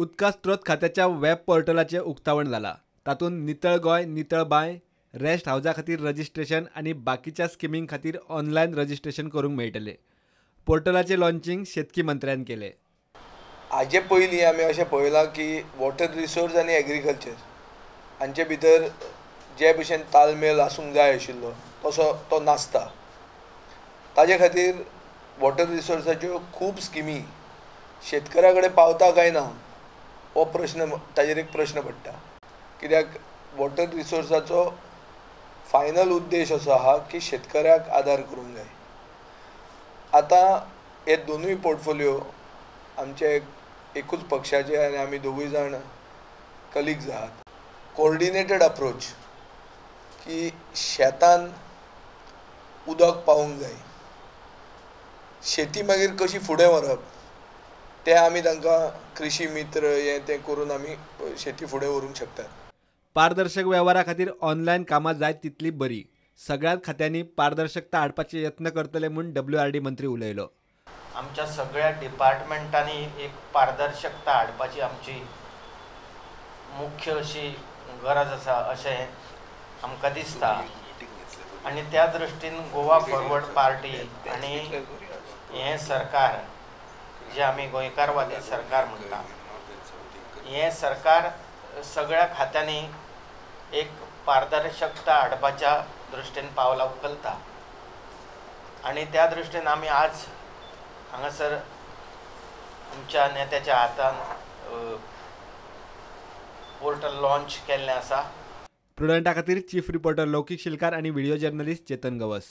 उदका स्त्रोत खात्याच्या वेब पोर्टलाचें उक्तावण जालां. तातूंत नितळ गोंय, नितळ बांय, रेस्ट हावजा खातीर रजिस्ट्रेशन आनी बाकीच्या स्किमीं खातीर ऑनलायन रजिस्ट्रेशन करूंक मेळटलें. पोर्टलाचें लॉन्चिंग शेतकी मंत्र्यान केलें. हाचे पयलीं आमी अशें पळयलां की वॉटर रिसोर्स आनी एग्रीकल्चर हांचे भितर जे भशेन ताळमेळ आसूंक जाय आशिल्लो तसो तो नासता. ताजे खातीर वॉटर रिसोर्साच्यो खूब स्किमी शेतकऱ्या कडेन पावता काय ना हो प्रश्न, ताजेर एक प्रश्न पडटा. कित्याक वॉटर रिसोर्साचो फायनल उद्देश असो आहा की शेतकऱ्याक आदार करूंक जाय. आतां हे दोनूय पोर्टफोलिओ आमचे एकूच पक्षाचे आनी आमी दोगूय जाण कलिग्स आहात. कोऑर्डिनेटेड अप्रोच की शेतान उदक पावूंक जाय, शेती मागीर कशी फुडें व्हरप तें आमी तांकां कृषी मित्र हें तें करून आमी शेती फुडें व्हरूंक शकतात. पारदर्शक वेव्हारा खातीर ऑनलायन कामां जाय तितली बरी. सगळ्याच खात्यांनी पारदर्शकता हाडपाचे यत्न करतले म्हूण WRD मंत्री उलयलो. आमच्या सगळ्या डिपार्टमेंटांनी एक पारदर्शकता हाडपाची आमची मुख्य अशी गरज आसा अशें आमकां दिसता. आनी त्या दृश्टीन गोवा फॉरवर्ड पार्टी आनी हें सरकार जे आमी गोंयकारवादी सरकार म्हणटा, हें सरकार सगळ्या खात्यांनी एक पारदर्शकता हाडपाच्या दृश्टीन पावलां उखलता. आनी त्या दृश्टीन आमी आज हांगासर आमच्या नेत्याच्या हातान पोर्टल लॉन्च केल्लें आसा. प्रुडंटा खातीर चीफ रिपोर्टर लौकीक शिलकार आनी व्हिडिओ जर्नलिस्ट चेतन गवस.